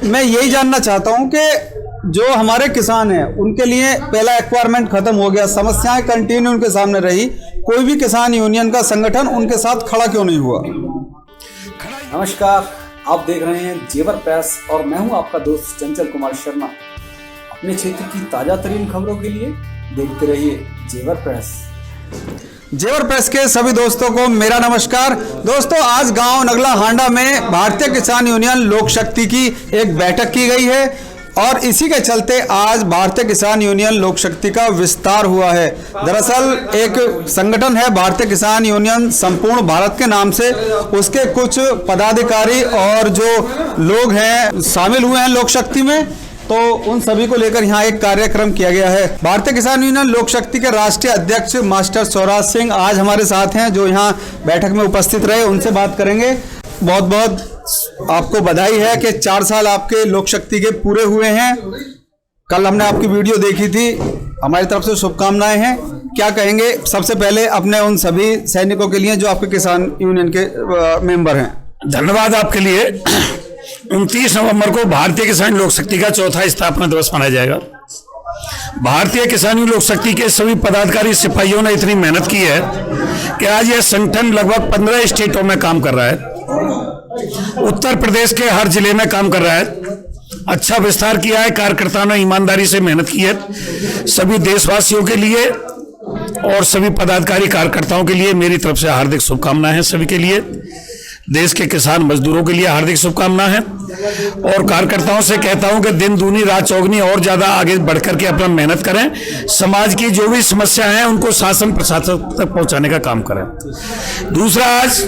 मैं यही जानना चाहता हूं कि जो हमारे किसान हैं उनके लिए पहला एक्वायरमेंट खत्म हो गया, समस्याएं कंटिन्यू उनके सामने रही, कोई भी किसान यूनियन का संगठन उनके साथ खड़ा क्यों नहीं हुआ? नमस्कार, आप देख रहे हैं जेवर प्रेस और मैं हूं आपका दोस्त चंचल कुमार शर्मा। अपने क्षेत्र की ताजा तरीन खबरों के लिए देखते रहिए जेवर प्रेस। जेवर प्रेस के सभी दोस्तों को मेरा नमस्कार। दोस्तों, आज गांव नगला हांडा में भारतीय किसान यूनियन लोक शक्ति की एक बैठक की गई है और इसी के चलते आज भारतीय किसान यूनियन लोक शक्ति का विस्तार हुआ है। दरअसल एक संगठन है भारतीय किसान यूनियन संपूर्ण भारत के नाम से, उसके कुछ पदाधिकारी और जो लोग हैं शामिल हुए हैं लोक शक्ति में, तो उन सभी को लेकर यहाँ एक कार्यक्रम किया गया है। भारतीय किसान यूनियन लोक शक्ति के राष्ट्रीय अध्यक्ष मास्टर स्वराज सिंह आज हमारे साथ हैं, जो यहाँ बैठक में उपस्थित रहे, उनसे बात करेंगे। बहुत बहुत आपको बधाई है कि 4 साल आपके लोक शक्ति के पूरे हुए हैं। कल हमने आपकी वीडियो देखी थी, हमारी तरफ से शुभकामनाएं हैं। क्या कहेंगे सबसे पहले अपने उन सभी सैनिकों के लिए जो आपके किसान यूनियन के मेंबर हैं? धन्यवाद आपके लिए। 29 नवंबर को भारतीय किसान लोक शक्ति का चौथा स्थापना दिवस मनाया जाएगा। भारतीय किसान लोक शक्ति के सभी पदाधिकारी सिपाहियों ने इतनी मेहनत की है कि आज यह संगठन लगभग 15 स्टेटों में काम कर रहा है। उत्तर प्रदेश के हर जिले में काम कर रहा है। अच्छा विस्तार किया है। कार्यकर्ताओं ने ईमानदारी से मेहनत की है। सभी देशवासियों के लिए और सभी पदाधिकारी कार्यकर्ताओं के लिए मेरी तरफ से हार्दिक शुभकामनाएं हैं। सभी के लिए, देश के किसान मजदूरों के लिए हार्दिक शुभकामनाएं हैं। और कार्यकर्ताओं से कहता हूं कि दिन दूनी रात चौगनी और ज्यादा आगे बढ़कर के अपना मेहनत करें। समाज की जो भी समस्या है उनको शासन प्रशासन तक पहुंचाने का काम करें। दूसरा, आज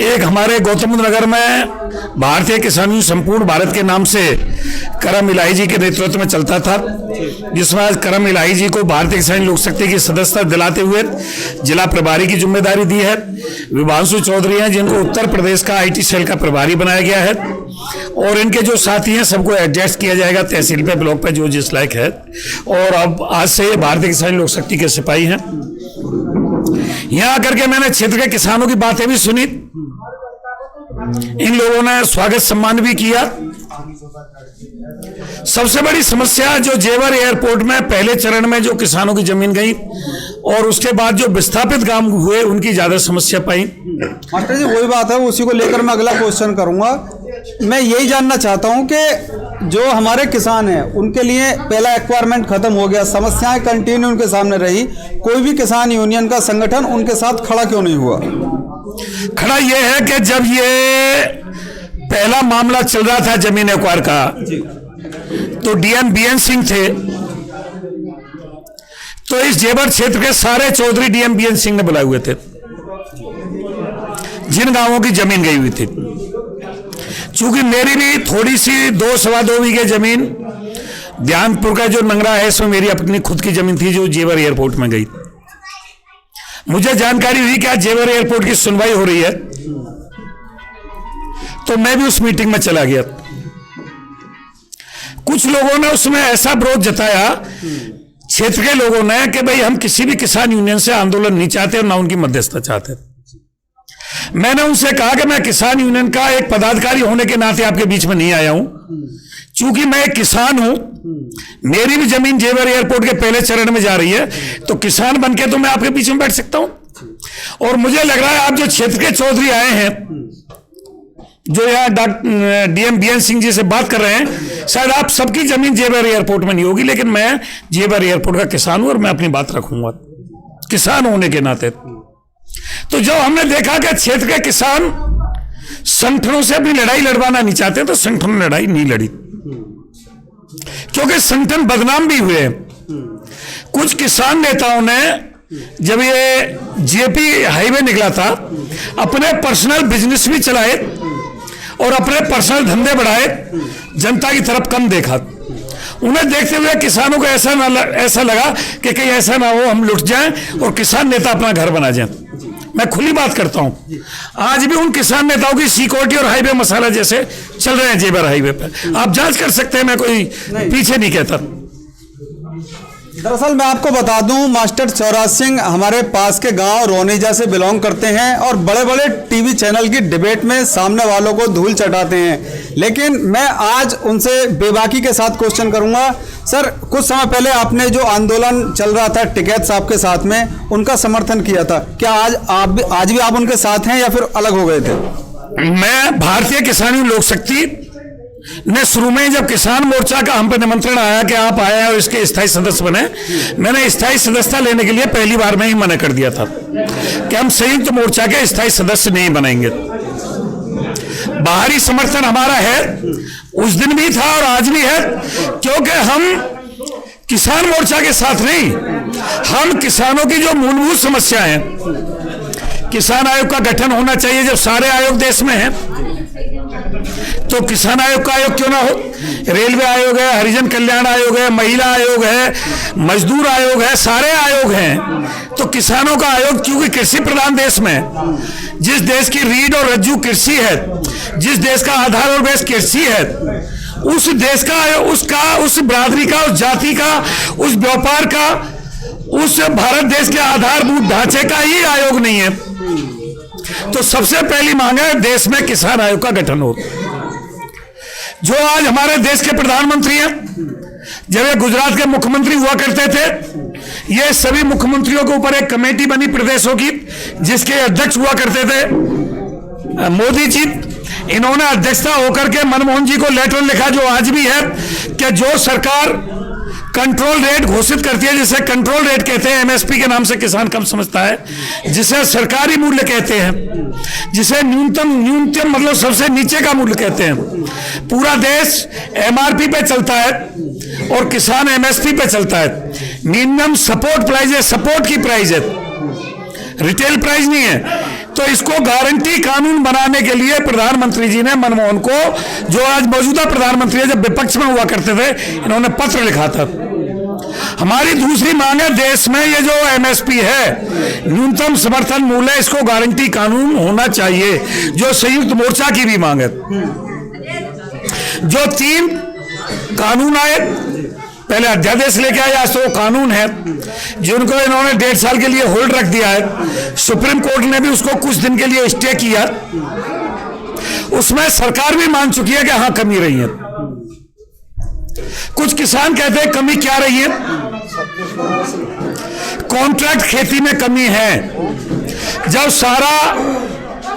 एक हमारे गौतम बुद्ध नगर में भारतीय किसान संपूर्ण भारत के नाम से करम इलाही जी के नेतृत्व में चलता था, जिसमें आज करम इलाही जी को भारतीय किसान लोक शक्ति की सदस्यता दिलाते हुए जिला प्रभारी की जिम्मेदारी दी है। विभांशु चौधरी हैं, जिनको उत्तर प्रदेश का IT सेल का प्रभारी बनाया गया है, और इनके जो साथी हैं सबको एडजस्ट किया जाएगा तहसील पे, ब्लॉक पे, जो जिस लायक है। और अब आज से ये भारतीय किसान लोक शक्ति के सिपाही हैं। यहाँ आकर के मैंने क्षेत्र के किसानों की बातें भी सुनी। इन लोगों ने स्वागत सम्मान भी किया। सबसे बड़ी समस्या जो जेवर एयरपोर्ट में पहले चरण में जो किसानों की जमीन गई और उसके बाद जो विस्थापित गांव हुए, उनकी ज्यादा समस्या पाई। मास्टर जी, वही बात है, उसी को लेकर मैं अगला क्वेश्चन करूंगा। मैं यही जानना चाहता हूं कि जो हमारे किसान हैं उनके लिए पहला एक्वायरमेंट खत्म हो गया, समस्याएं कंटिन्यू उनके सामने रही, कोई भी किसान यूनियन का संगठन उनके साथ खड़ा क्यों नहीं हुआ? खड़ा यह है कि जब ये पहला मामला चल रहा था जमीन एक्वायर का, तो DM BN सिंह थे, तो इस जेवर क्षेत्र के सारे चौधरी DM BN सिंह ने बुलाए हुए थे, जिन गांवों की जमीन गई हुई थी। चूंकि मेरी भी थोड़ी सी 2-2.25 बीघे जमीन ध्यानपुर का जो नंगरा है, इसमें मेरी अपनी खुद की जमीन थी जो जेवर एयरपोर्ट में गई। मुझे जानकारी हुई कि आज जेवर एयरपोर्ट की सुनवाई हो रही है, तो मैं भी उस मीटिंग में चला गया। कुछ लोगों ने उसमें ऐसा विरोध जताया, क्षेत्र के लोगों ने, कि भाई हम किसी भी किसान यूनियन से आंदोलन नहीं चाहते और ना उनकी मध्यस्थता चाहते। मैंने उनसे कहा कि मैं किसान यूनियन का एक पदाधिकारी होने के नाते आपके बीच में नहीं आया हूं। चूंकि मैं एक किसान हूं, मेरी भी जमीन जेवर एयरपोर्ट के पहले चरण में जा रही है, तो किसान बनके तो मैं आपके बीच में बैठ सकता हूं। और मुझे लग रहा है आप जो क्षेत्र के चौधरी आए हैं, जो यहाँ DM BN सिंह जी से बात कर रहे हैं, शायद आप सबकी जमीन जेवर एयरपोर्ट में नहीं होगी, लेकिन मैं जेवर एयरपोर्ट का किसान हूं और मैं अपनी बात रखूंगा किसान होने के नाते। तो जब हमने देखा कि क्षेत्र के किसान संगठनों से अपनी लड़ाई लड़वाना नहीं चाहते, तो संगठन ने लड़ाई नहीं लड़ी, क्योंकि संगठन बदनाम भी हुए। कुछ किसान नेताओं ने, जब ये JP हाईवे निकला था, अपने पर्सनल बिजनेस भी चलाए और अपने पर्सनल धंधे बढ़ाए, जनता की तरफ कम देखा। उन्हें देखते हुए किसानों को ऐसा लगा कि कहीं ऐसा ना हो हम लुट जाएं और किसान नेता अपना घर बना जाएं। मैं खुली बात करता हूं, आज भी उन किसान नेताओं की सिक्योरिटी और हाईवे मसाला जैसे चल रहे हैं जेवर हाईवे पे। आप जांच कर सकते हैं, मैं कोई पीछे नहीं कहता। दरअसल मैं आपको बता दूं, मास्टर चौराज सिंह हमारे पास के गांव रोनेजा से बिलोंग करते हैं और बड़े बड़े टीवी चैनल की डिबेट में सामने वालों को धूल चटाते हैं। लेकिन मैं आज उनसे बेबाकी के साथ क्वेश्चन करूंगा। सर, कुछ समय पहले आपने जो आंदोलन चल रहा था टिकैत साहब के साथ में, उनका समर्थन किया था। क्या आज भी आप उनके साथ हैं या फिर अलग हो गए थे? मैं भारतीय किसान लोक शक्ति ने शुरू में जब किसान मोर्चा का हम पर निमंत्रण आया कि आप आए और इसके स्थायी सदस्य बने, मैंने स्थायी सदस्यता लेने के लिए पहली बार में ही मना कर दिया था कि हम संयुक्त मोर्चा के स्थायी सदस्य नहीं बनेंगे। बाहरी समर्थन हमारा है, उस दिन भी था और आज भी है, क्योंकि हम किसान मोर्चा के साथ नहीं, हम किसानों की जो मूलभूत समस्या है, किसान आयोग का गठन होना चाहिए। जब सारे आयोग देश में हैं तो किसान आयोग का आयोग क्यों ना हो? रेलवे आयोग है, हरिजन कल्याण आयोग है, महिला आयोग है, मजदूर आयोग है, सारे आयोग हैं। तो किसानों का आयोग, क्योंकि कृषि प्रधान देश में, जिस देश की रीढ़ और रज्जु कृषि है, जिस देश का आधार और बेस कृषि है, उस देश का, उस बिरादरी का, उस जाति का, उस व्यापार का, उस भारत देश के आधारभूत ढांचे का ही आयोग नहीं है। तो सबसे पहली मांग है देश में किसान आयोग का गठन हो। जो आज हमारे देश के प्रधानमंत्री हैं, जब ये गुजरात के मुख्यमंत्री हुआ करते थे, ये सभी मुख्यमंत्रियों के ऊपर एक कमेटी बनी प्रदेशों की, जिसके अध्यक्ष हुआ करते थे मोदी जी। इन्होंने अध्यक्षता होकर के मनमोहन जी को लेटर लिखा, जो आज भी है, कि जो सरकार कंट्रोल रेट घोषित करती है, जिसे कंट्रोल रेट कहते हैं, एमएसपी के नाम से किसान कम समझता है, जिसे सरकारी मूल्य कहते हैं, जिसे न्यूनतम मतलब सबसे नीचे का मूल्य कहते हैं। पूरा देश एमआरपी पे चलता है और किसान एमएसपी पे चलता है। मिनिमम सपोर्ट प्राइस है, सपोर्ट की प्राइस है, रिटेल प्राइस नहीं है। तो इसको गारंटी कानून बनाने के लिए प्रधानमंत्री जी ने मनमोहन को, जो आज मौजूदा प्रधानमंत्री है, जब विपक्ष में हुआ करते थे, इन्होंने पत्र लिखा था। हमारी दूसरी मांग है, देश में ये जो एमएसपी है, न्यूनतम समर्थन मूल्य, इसको गारंटी कानून होना चाहिए, जो संयुक्त मोर्चा की भी मांग है। जो 3 कानून आए, पहले अध्यादेश लेके आए, आज तो कानून है, जिनको इन्होंने 1.5 साल के लिए होल्ड रख दिया है। सुप्रीम कोर्ट ने भी उसको कुछ दिन के लिए स्टे किया। उसमें सरकार भी मान चुकी है कि हाँ कमी रही है। कुछ किसान कहते हैं कमी क्या रही है? कॉन्ट्रैक्ट खेती में कमी है। जब सारा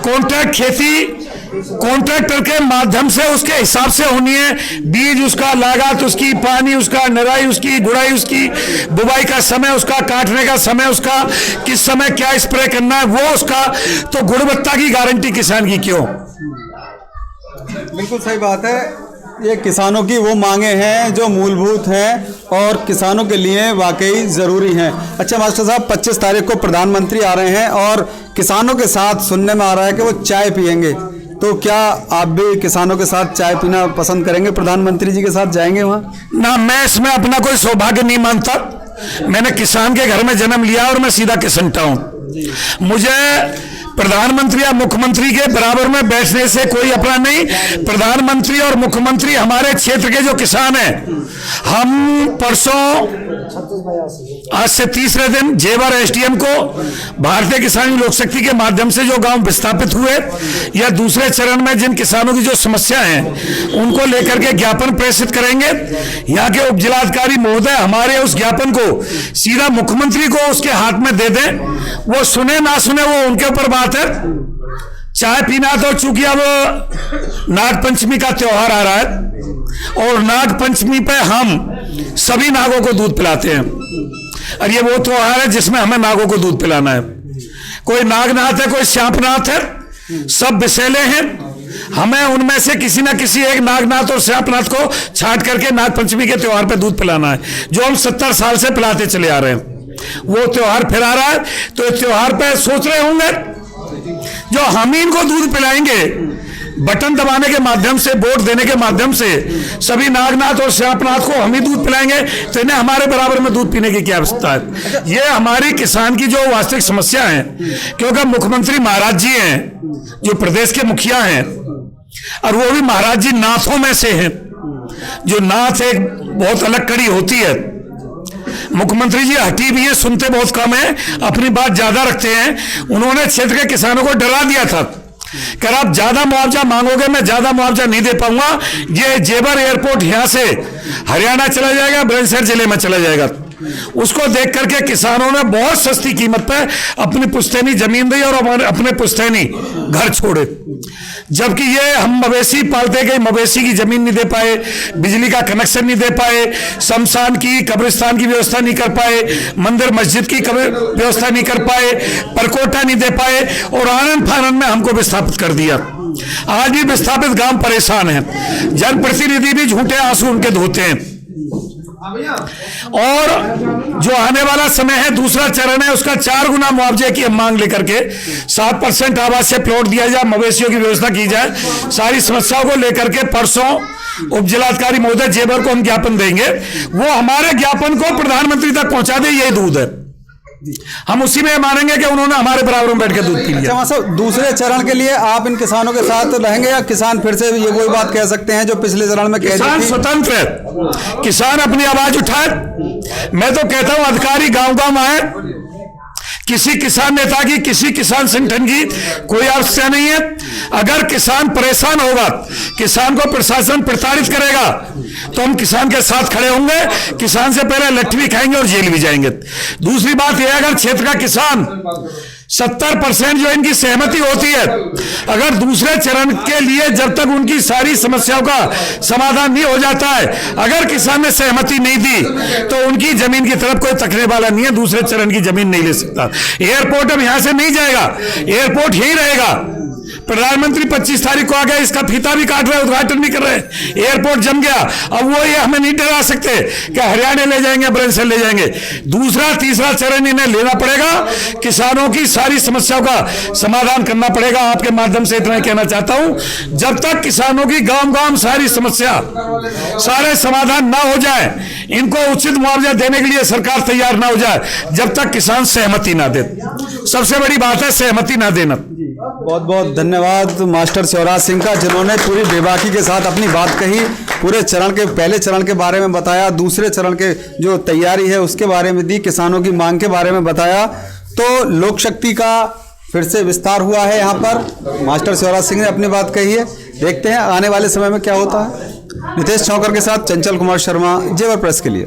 कॉन्ट्रैक्ट खेती कॉन्ट्रैक्टर के माध्यम से उसके हिसाब से होनी है, बीज उसका, लागत उसकी, पानी उसका, निराई उसकी, गुड़ाई उसकी, बुवाई का समय उसका, काटने का समय उसका, किस समय क्या स्प्रे करना है वो उसका, तो गुणवत्ता की गारंटी किसान की क्यों? बिल्कुल सही बात है। ये किसानों की वो मांगे हैं जो मूलभूत हैं और किसानों के लिए वाकई ज़रूरी हैं। अच्छा मास्टर साहब, 25 तारीख को प्रधानमंत्री आ रहे हैं और किसानों के साथ सुनने में आ रहा है कि वो चाय पियेंगे, तो क्या आप भी किसानों के साथ चाय पीना पसंद करेंगे? प्रधानमंत्री जी के साथ जाएंगे वहाँ? ना, मैं इसमें अपना कोई सौभाग्य नहीं मानता। मैंने किसान के घर में जन्म लिया और मैं सीधा किसनता हूँ। मुझे प्रधानमंत्री या मुख्यमंत्री के बराबर में बैठने से कोई अपना नहीं। प्रधानमंत्री और मुख्यमंत्री हमारे क्षेत्र के जो किसान हैं, हम परसों आज से तीसरे दिन जेवर एसडीएम को भारतीय किसान लोक शक्ति के माध्यम से जो गांव विस्थापित हुए या दूसरे चरण में जिन किसानों की जो समस्या है उनको लेकर के ज्ञापन प्रेषित करेंगे। यहाँ के उप जिलाधिकारी महोदय हमारे उस ज्ञापन को सीधा मुख्यमंत्री को उसके हाथ में दे दें। वो सुने ना सुने वो उनके ऊपर बात है। चाय पीना तो चूंकि अब नाग पंचमी का त्योहार आ रहा है और नाग पंचमी पे हम सभी नागों को दूध पिलाते हैं और ये वो त्योहार है जिसमें हमें नागों को दूध पिलाना है। कोई नागनाथ है, कोई श्यांपनाथ है, सब विषैले हैं। हमें उनमें से किसी ना किसी एक नागनाथ और श्यांपनाथ को छांट करके नाग पंचमी के त्योहार पे दूध पिलाना है, जो हम 70 साल से पिलाते चले आ रहे हैं। वो त्योहार फिर आ रहा है, तो इस त्योहार पे सोच रहे होंगे जो हम ही इनको दूध पिलाएंगे, बटन दबाने के माध्यम से, वोट देने के माध्यम से सभी नागनाथ और श्यांपनाथ को हम ही दूध पिलाएंगे, तो इन्हें हमारे बराबर में दूध पीने की क्या आवश्यकता है? ये हमारी किसान की जो वास्तविक समस्या है, क्योंकि मुख्यमंत्री महाराज जी हैं जो प्रदेश के मुखिया हैं और वो भी महाराज जी नाथों में से हैं। जो नाथ एक बहुत अलग कड़ी होती है। मुख्यमंत्री जी हटी भी है, सुनते बहुत कम है, अपनी बात ज्यादा रखते हैं। उन्होंने क्षेत्र के किसानों को डरा दिया था कि आप ज्यादा मुआवजा मांगोगे, मैं ज्यादा मुआवजा नहीं दे पाऊंगा। ये जेवर एयरपोर्ट यहां से हरियाणा चला जाएगा, बुलंदशहर जिले में चला जाएगा। उसको देख करके किसानों ने बहुत सस्ती कीमत पे अपनी पुश्तैनी जमीन दी और अपने पुश्तैनी घर छोड़े। जबकि ये हम मवेशी पालते गए, मवेशी की जमीन नहीं दे पाए, बिजली का कनेक्शन नहीं दे पाए, शमशान की कब्रिस्तान की व्यवस्था नहीं कर पाए, मंदिर मस्जिद की व्यवस्था नहीं कर पाए, परकोटा नहीं दे पाए और आनंद फानंद में हमको विस्थापित कर दिया। आज भी विस्थापित गांव परेशान हैं, जनप्रतिनिधि भी झूठे आंसू उनके धोते हैं। और जो आने वाला समय है, दूसरा चरण है, उसका 4 गुना मुआवजे की मांग लेकर के 7% आवास से प्लॉट दिया जाए, मवेशियों की व्यवस्था की जाए। सारी समस्याओं को लेकर के परसों उप जिलाधिकारी महोदय जेवर को हम ज्ञापन देंगे, वो हमारे ज्ञापन को प्रधानमंत्री तक पहुंचा दे, यही दूध है। हम उसी में मानेंगे कि उन्होंने हमारे बराबर में बैठ के दूध पी लिया। अच्छा, दूसरे चरण के लिए आप इन किसानों के साथ रहेंगे या किसान फिर से ये वही बात कह सकते हैं जो पिछले चरण में कह दी थी? किसान स्वतंत्र है, किसान अपनी आवाज उठाए। मैं तो कहता हूं अधिकारी गांव-गांव आए, किसी किसान नेता की, किसी किसान संगठन की कोई आवश्यकता नहीं है। अगर किसान परेशान होगा, किसान को प्रशासन प्रताड़ित करेगा, तो हम किसान के साथ खड़े होंगे। किसान से पहले लट्ठी भी खाएंगे और जेल भी जाएंगे। दूसरी बात यह, अगर क्षेत्र का किसान 70% जो इनकी सहमति होती है, अगर दूसरे चरण के लिए जब तक उनकी सारी समस्याओं का समाधान नहीं हो जाता है, अगर किसान ने सहमति नहीं दी, तो उनकी जमीन की तरफ कोई तकने वाला नहीं है, दूसरे चरण की जमीन नहीं ले सकता। एयरपोर्ट अब यहां से नहीं जाएगा, एयरपोर्ट यही रहेगा। प्रधानमंत्री 25 तारीख को आ गया, इसका फीता भी काट रहे हैं, उद्घाटन भी कर रहे हैं। एयरपोर्ट जम गया, अब वो ये हमें नहीं डरा सकते कि हरियाणा ले जाएंगे, बुलंदशहर ले जाएंगे। दूसरा तीसरा चरण इन्हें लेना पड़ेगा, किसानों की सारी समस्याओं का समाधान करना पड़ेगा। आपके माध्यम से इतना कहना चाहता हूं, जब तक किसानों की गांव-गांव सारी समस्या, सारे समाधान ना हो जाए, इनको उचित मुआवजा देने के लिए सरकार तैयार ना हो जाए, जब तक किसान सहमति ना दे। सबसे बड़ी बात है सहमति ना देना। बहुत बहुत धन्यवाद मास्टर शिवराज सिंह का, जिन्होंने पूरी बेबाकी के साथ अपनी बात कही, पूरे चरण के पहले चरण के बारे में बताया, दूसरे चरण के जो तैयारी है उसके बारे में दी, किसानों की मांग के बारे में बताया। तो लोक शक्ति का फिर से विस्तार हुआ है यहाँ पर, मास्टर शिवराज सिंह ने अपनी बात कही है। देखते हैं आने वाले समय में क्या होता है। नितेश छौकर के साथ चंचल कुमार शर्मा, जेवर प्रेस के लिए।